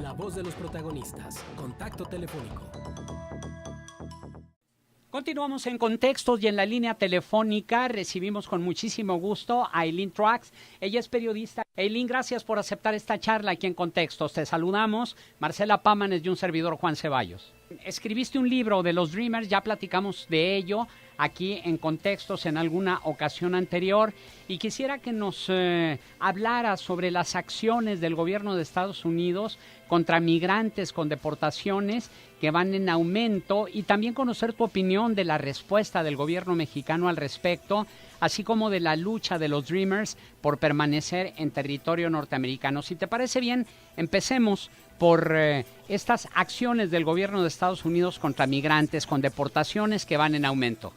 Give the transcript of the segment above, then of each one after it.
La voz de los protagonistas. Contacto telefónico. Continuamos en Contextos y en la línea telefónica recibimos con muchísimo gusto a Eileen Truax. Ella es periodista. Eileen, gracias por aceptar esta charla aquí en Contextos. Te saludamos, Marcela Pámanes y un servidor, Juan Ceballos. Escribiste un libro de los Dreamers, ya platicamos de ello aquí en Contextos en alguna ocasión anterior, y quisiera que nos hablara sobre las acciones del gobierno de Estados Unidos contra migrantes con deportaciones que van en aumento, y también conocer tu opinión de la respuesta del gobierno mexicano al respecto, así como de la lucha de los Dreamers por permanecer en territorio norteamericano. Si te parece bien, empecemos por estas acciones del gobierno de Estados Unidos contra migrantes con deportaciones que van en aumento.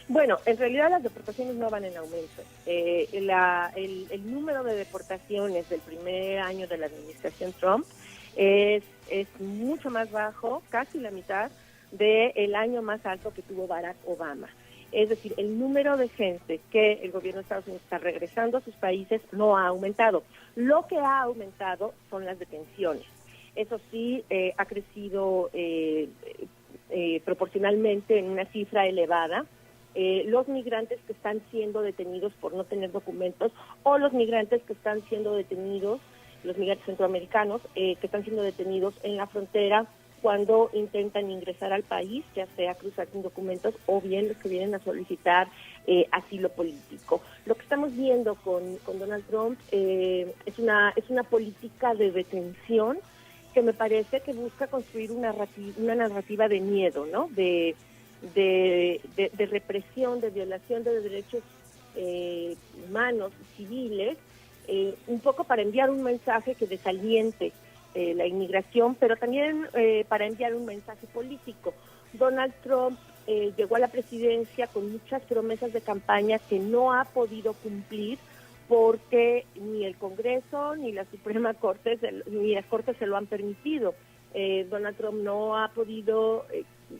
Bueno, en realidad las deportaciones no van en aumento. El número de deportaciones del primer año de la administración Trump es mucho más bajo, casi la mitad, del año más alto que tuvo Barack Obama. Es decir, el número de gente que el gobierno de Estados Unidos está regresando a sus países no ha aumentado. Lo que ha aumentado son las detenciones. Eso sí, ha crecido proporcionalmente en una cifra elevada. Los migrantes que están siendo detenidos por no tener documentos, o los migrantes que están siendo detenidos, los migrantes centroamericanos, que están siendo detenidos en la frontera cuando intentan ingresar al país, ya sea cruzar sin documentos, o bien los que vienen a solicitar asilo político. Lo que estamos viendo con Donald Trump es una política de detención que me parece que busca construir una narrativa de miedo, ¿no? De represión, de violación de derechos humanos, civiles, un poco para enviar un mensaje que desaliente la inmigración, pero también para enviar un mensaje político. Donald Trump llegó a la presidencia con muchas promesas de campaña que no ha podido cumplir porque ni el Congreso ni la Suprema Corte ni las Cortes se lo han permitido. Donald Trump no ha podido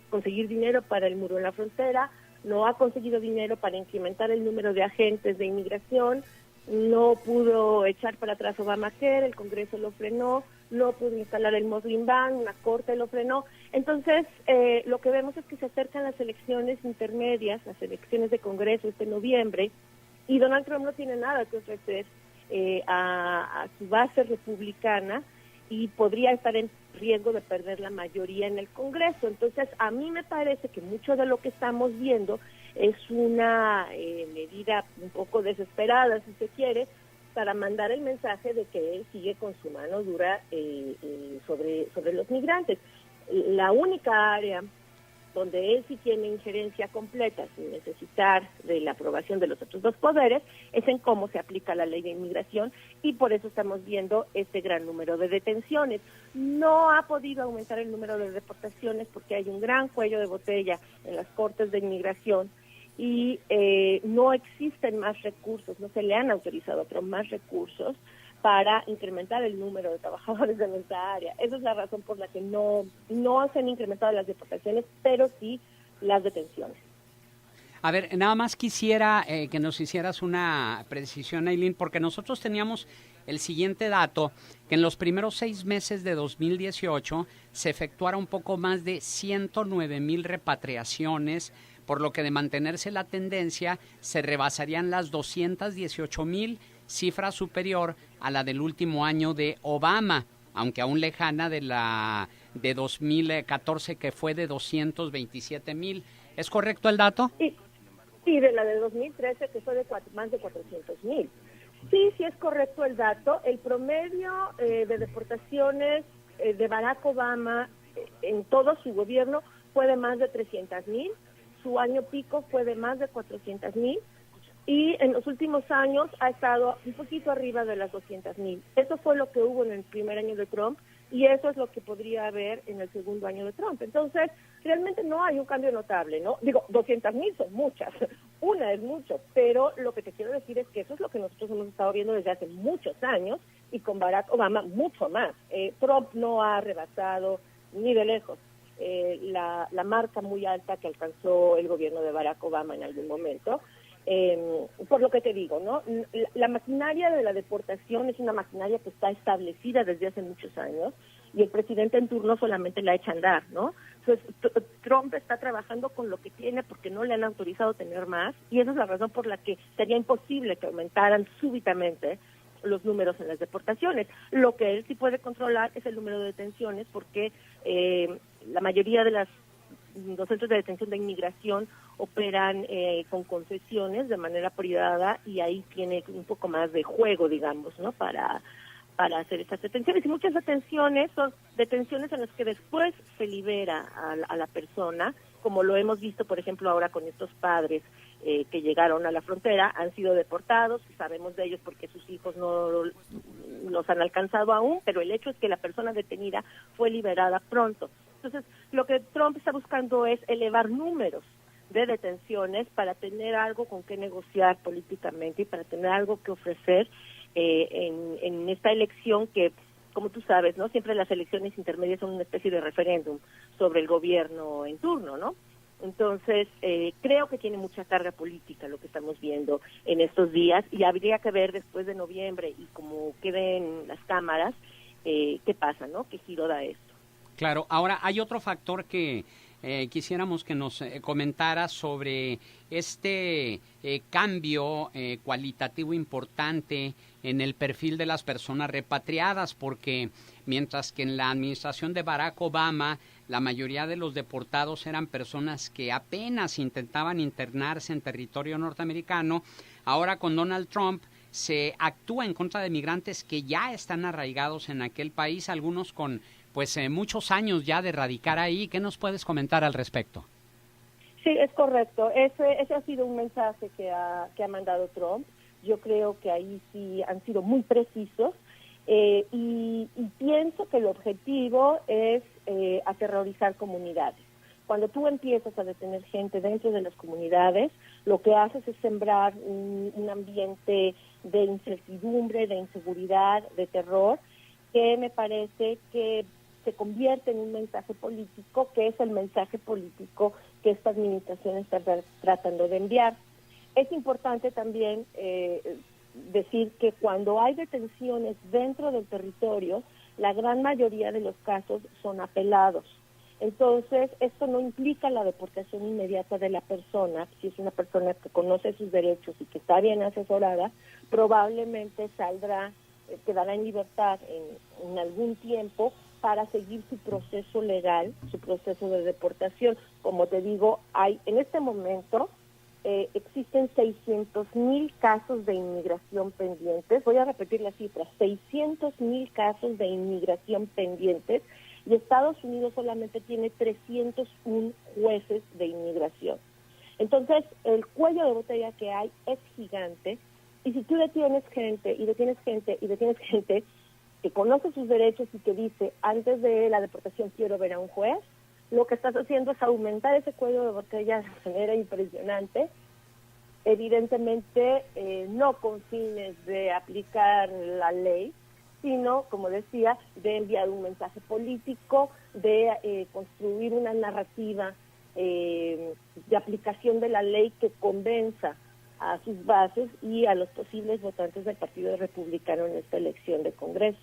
conseguir dinero para el muro en la frontera, no ha conseguido dinero para incrementar el número de agentes de inmigración, no pudo echar para atrás Obamacare, el Congreso lo frenó, no pudo instalar el Muslim Ban, la Corte lo frenó. Entonces, lo que vemos es que se acercan las elecciones intermedias, las elecciones de Congreso este noviembre, y Donald Trump no tiene nada que ofrecer a su base republicana, y podría estar en riesgo de perder la mayoría en el Congreso. Entonces, a mí me parece que mucho de lo que estamos viendo es una medida un poco desesperada, si se quiere, para mandar el mensaje de que él sigue con su mano dura sobre los migrantes. La única área donde él sí tiene injerencia completa sin necesitar de la aprobación de los otros dos poderes es en cómo se aplica la ley de inmigración, y por eso estamos viendo este gran número de detenciones. No ha podido aumentar el número de deportaciones porque hay un gran cuello de botella en las cortes de inmigración y no existen más recursos, no se le han autorizado otros más recursos para incrementar el número de trabajadores de nuestra área. Esa es la razón por la que no se han incrementado las deportaciones, pero sí las detenciones. A ver, nada más quisiera que nos hicieras una precisión, Eileen, porque nosotros teníamos el siguiente dato, que en los primeros 6 meses de 2018 se efectuaron un poco más de 109,000 repatriaciones, por lo que de mantenerse la tendencia se rebasarían las 218,000, cifra superior a la del último año de Obama, aunque aún lejana de la de 2014, que fue de 227,000. ¿Es correcto el dato? Sí, de la de 2013, que fue de más de 400,000. Sí, es correcto el dato. El promedio de deportaciones de Barack Obama en todo su gobierno fue de más de 300,000. Su año pico fue de más de 400,000. Y en los últimos años ha estado un poquito arriba de las 200,000. Eso fue lo que hubo en el primer año de Trump, y eso es lo que podría haber en el segundo año de Trump. Entonces, realmente no hay un cambio notable, ¿no? Digo, 200,000 son muchas, una es mucho, pero lo que te quiero decir es que eso es lo que nosotros hemos estado viendo desde hace muchos años, y con Barack Obama mucho más. Trump no ha rebasado ni de lejos la marca muy alta que alcanzó el gobierno de Barack Obama en algún momento. Por lo que te digo, ¿no? La maquinaria de la deportación es una maquinaria que está establecida desde hace muchos años y el presidente en turno solamente la echa a andar, ¿no? Entonces, Trump está trabajando con lo que tiene porque no le han autorizado tener más y esa es la razón por la que sería imposible que aumentaran súbitamente los números en las deportaciones. Lo que él sí puede controlar es el número de detenciones porque la mayoría de los centros de detención de inmigración operan con concesiones de manera privada y ahí tiene un poco más de juego, digamos, ¿no? Para hacer estas detenciones. Y muchas detenciones son detenciones en las que después se libera a la persona, como lo hemos visto, por ejemplo, ahora con estos padres que llegaron a la frontera, han sido deportados, sabemos de ellos porque sus hijos no los han alcanzado aún, pero el hecho es que la persona detenida fue liberada pronto. Entonces, lo que Trump está buscando es elevar números de detenciones para tener algo con que negociar políticamente y para tener algo que ofrecer en esta elección que, como tú sabes, ¿no? Siempre las elecciones intermedias son una especie de referéndum sobre el gobierno en turno, ¿no? Entonces, creo que tiene mucha carga política lo que estamos viendo en estos días y habría que ver después de noviembre y como queden las cámaras, qué pasa, ¿no? ¿Qué giro da esto? Claro, ahora hay otro factor que quisiéramos que nos comentara sobre este cambio cualitativo importante en el perfil de las personas repatriadas, porque mientras que en la administración de Barack Obama la mayoría de los deportados eran personas que apenas intentaban internarse en territorio norteamericano, ahora con Donald Trump se actúa en contra de migrantes que ya están arraigados en aquel país, algunos con muchos años ya de radicar ahí. ¿Qué nos puedes comentar al respecto? Sí, es correcto. Ese ha sido un mensaje que ha mandado Trump. Yo creo que ahí sí han sido muy precisos y pienso que el objetivo es aterrorizar comunidades. Cuando tú empiezas a detener gente dentro de las comunidades, lo que haces es sembrar un ambiente de incertidumbre, de inseguridad, de terror, que me parece que se convierte en un mensaje político, que es el mensaje político que esta administración está tratando de enviar. Es importante también decir que cuando hay detenciones dentro del territorio, la gran mayoría de los casos son apelados. Entonces, esto no implica la deportación inmediata de la persona. Si es una persona que conoce sus derechos y que está bien asesorada, probablemente quedará en libertad en algún tiempo para seguir su proceso legal, su proceso de deportación. Como te digo, en este momento existen 600,000 casos de inmigración pendientes. Voy a repetir la cifra, 600,000 casos de inmigración pendientes y Estados Unidos solamente tiene 301 jueces de inmigración. Entonces, el cuello de botella que hay es gigante. Y si tú detienes gente que conoce sus derechos y que dice, antes de la deportación quiero ver a un juez, lo que estás haciendo es aumentar ese cuello de botella de manera impresionante, evidentemente no con fines de aplicar la ley, sino, como decía, de enviar un mensaje político, de construir una narrativa de aplicación de la ley que convenza a sus bases y a los posibles votantes del Partido Republicano en esta elección de Congreso.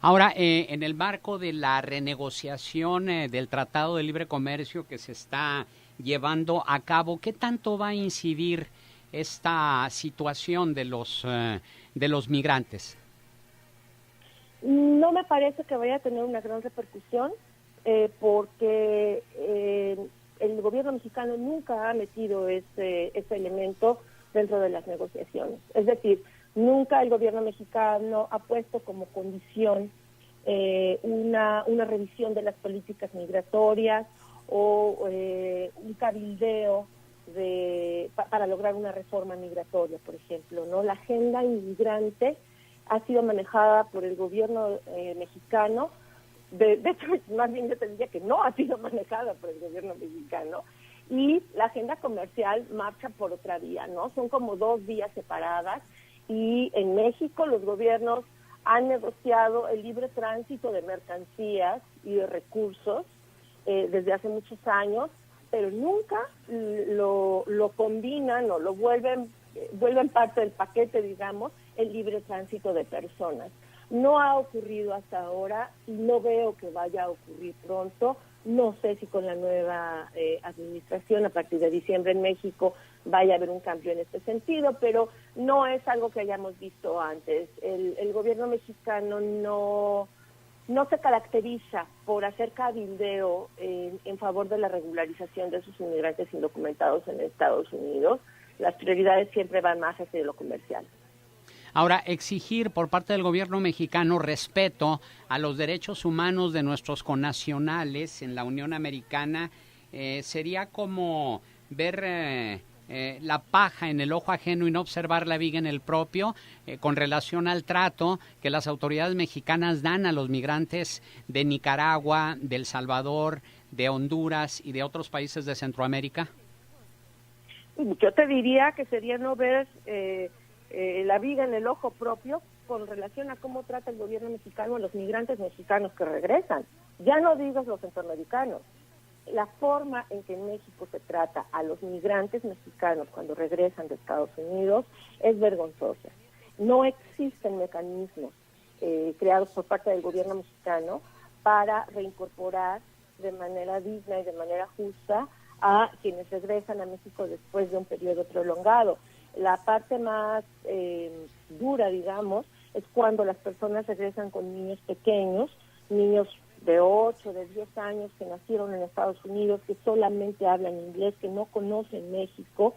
Ahora, en el marco de la renegociación del Tratado de Libre Comercio que se está llevando a cabo, ¿qué tanto va a incidir esta situación de los migrantes? No me parece que vaya a tener una gran repercusión porque el gobierno mexicano nunca ha metido ese elemento dentro de las negociaciones. Es decir, nunca el gobierno mexicano ha puesto como condición una revisión de las políticas migratorias o un cabildeo para lograr una reforma migratoria, por ejemplo, ¿no? La agenda inmigrante ha sido manejada por el gobierno mexicano. De hecho, más bien yo te diría que no ha sido manejada por el gobierno mexicano, y la agenda comercial marcha por otra vía, ¿no? Son como dos vías separadas, y en México los gobiernos han negociado el libre tránsito de mercancías y de recursos desde hace muchos años, pero nunca lo combinan o lo vuelven parte del paquete, digamos, el libre tránsito de personas. No ha ocurrido hasta ahora y no veo que vaya a ocurrir pronto. No sé si con la nueva administración a partir de diciembre en México vaya a haber un cambio en este sentido, pero no es algo que hayamos visto antes. El gobierno mexicano no se caracteriza por hacer cabildeo en favor de la regularización de sus inmigrantes indocumentados en Estados Unidos. Las prioridades siempre van más hacia lo comercial. Ahora, exigir por parte del gobierno mexicano respeto a los derechos humanos de nuestros connacionales en la Unión Americana sería como ver la paja en el ojo ajeno y no observar la viga en el propio con relación al trato que las autoridades mexicanas dan a los migrantes de Nicaragua, de El Salvador, de Honduras y de otros países de Centroamérica. Yo te diría que sería no ver la viga en el ojo propio con relación a cómo trata el gobierno mexicano a los migrantes mexicanos que regresan. Ya no digas los centroamericanos. La forma en que en México se trata a los migrantes mexicanos cuando regresan de Estados Unidos es vergonzosa. No existen mecanismos creados por parte del gobierno mexicano para reincorporar de manera digna y de manera justa a quienes regresan a México después de un periodo prolongado. La parte más dura, digamos, es cuando las personas regresan con niños pequeños, niños de 8, de 10 años que nacieron en Estados Unidos, que solamente hablan inglés, que no conocen México,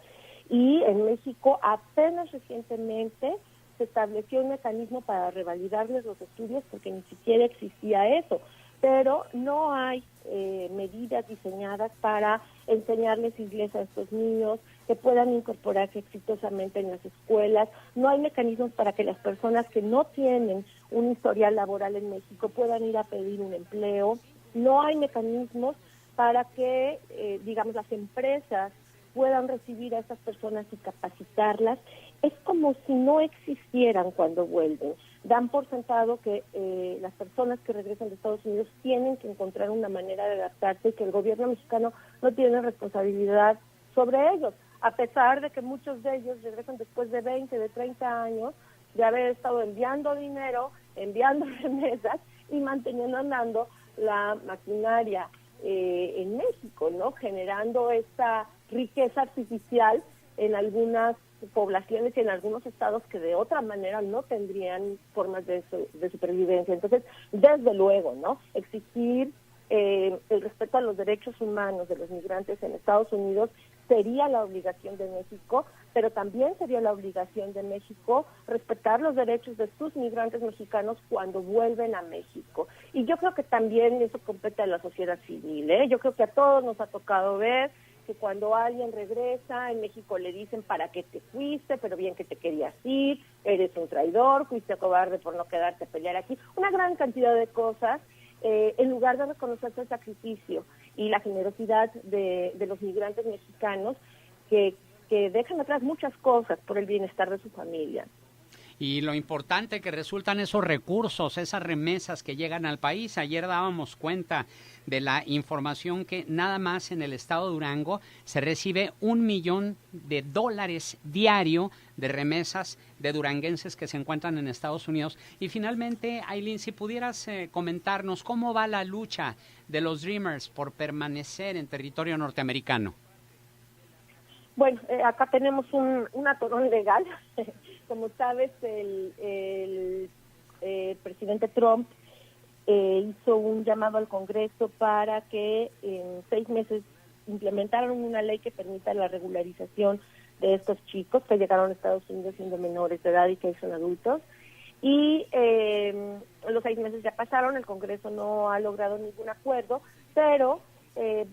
y en México apenas recientemente se estableció un mecanismo para revalidarles los estudios porque ni siquiera existía eso, pero no hay medidas diseñadas para enseñarles inglés a estos niños, que puedan incorporarse exitosamente en las escuelas. No hay mecanismos para que las personas que no tienen un historial laboral en México puedan ir a pedir un empleo. No hay mecanismos para que, digamos, las empresas puedan recibir a estas personas y capacitarlas. Es como si no existieran cuando vuelven. Dan por sentado que las personas que regresan de Estados Unidos tienen que encontrar una manera de adaptarse y que el gobierno mexicano no tiene responsabilidad sobre ellos, a pesar de que muchos de ellos regresan después de 20, de 30 años de haber estado enviando dinero, enviando remesas y manteniendo andando la maquinaria en México, ¿no? Generando esta riqueza artificial en algunas poblaciones y en algunos estados que de otra manera no tendrían formas de supervivencia. Entonces, desde luego, ¿no? Exigir el respeto a los derechos humanos de los migrantes en Estados Unidos sería la obligación de México, pero también sería la obligación de México respetar los derechos de sus migrantes mexicanos cuando vuelven a México. Y yo creo que también eso compete a la sociedad civil, ¿eh? Yo creo que a todos nos ha tocado ver que cuando alguien regresa, en México le dicen para qué te fuiste, pero bien que te querías ir, eres un traidor, fuiste cobarde por no quedarte a pelear aquí, una gran cantidad de cosas, en lugar de reconocerse el sacrificio y la generosidad de los migrantes mexicanos que dejan atrás muchas cosas por el bienestar de su familia. Y lo importante que resultan esos recursos, esas remesas que llegan al país. Ayer dábamos cuenta de la información que nada más en el estado de Durango se recibe $1 millón diario de remesas de duranguenses que se encuentran en Estados Unidos. Y finalmente, Aylin, si pudieras comentarnos cómo va la lucha de los Dreamers por permanecer en territorio norteamericano. Bueno, acá tenemos un atorón legal. Como sabes, el presidente Trump hizo un llamado al Congreso para que en 6 meses implementaran una ley que permita la regularización de estos chicos que llegaron a Estados Unidos siendo menores de edad y que son adultos. Y los 6 meses ya pasaron, el Congreso no ha logrado ningún acuerdo, pero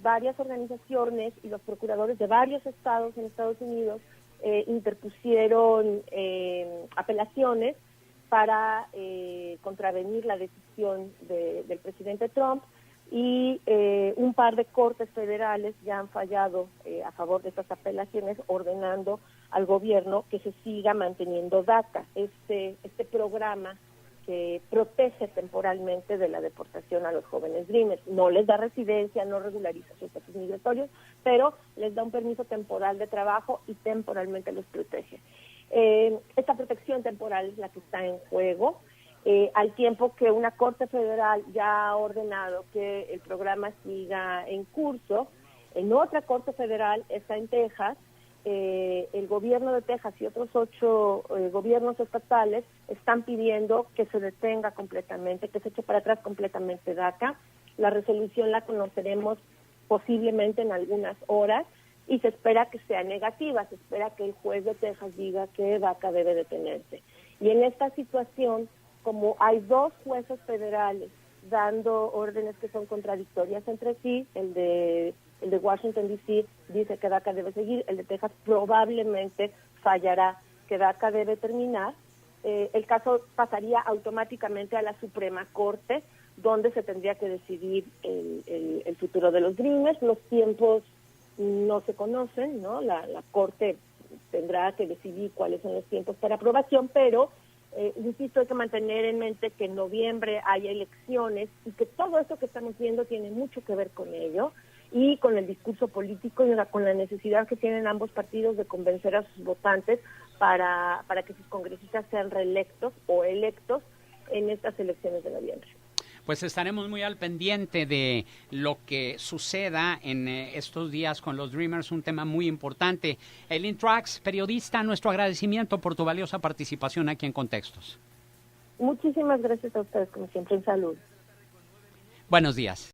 varias organizaciones y los procuradores de varios estados en Estados Unidos interpusieron apelaciones para contravenir la decisión del presidente Trump y un par de cortes federales ya han fallado a favor de estas apelaciones, ordenando al gobierno que se siga manteniendo DACA, este programa que protege temporalmente de la deportación a los jóvenes Dreamers. No les da residencia, no regulariza sus estatus migratorios, pero les da un permiso temporal de trabajo y temporalmente los protege. Esta protección temporal es la que está en juego, al tiempo que una Corte Federal ya ha ordenado que el programa siga en curso. En otra Corte Federal, está en Texas, el gobierno de Texas y otros 8 gobiernos estatales están pidiendo que se detenga completamente, que se eche para atrás completamente DACA. La resolución la conoceremos posiblemente en algunas horas y se espera que sea negativa, se espera que el juez de Texas diga que DACA debe detenerse. Y en esta situación, como hay 2 jueces federales dando órdenes que son contradictorias entre sí, el de Washington, D.C. dice que DACA debe seguir, el de Texas probablemente fallará, que DACA debe terminar. El caso pasaría automáticamente a la Suprema Corte, donde se tendría que decidir el futuro de los Dreamers. Los tiempos no se conocen, ¿no? La Corte tendrá que decidir cuáles son los tiempos para aprobación, pero insisto, hay que mantener en mente que en noviembre hay elecciones y que todo esto que estamos viendo tiene mucho que ver con ello y con el discurso político y con la necesidad que tienen ambos partidos de convencer a sus votantes para que sus congresistas sean reelectos o electos en estas elecciones de noviembre. Pues estaremos muy al pendiente de lo que suceda en estos días con los Dreamers, un tema muy importante. Eileen Trax, periodista, nuestro agradecimiento por tu valiosa participación aquí en Contextos. Muchísimas gracias a ustedes, como siempre, en salud. Buenos días.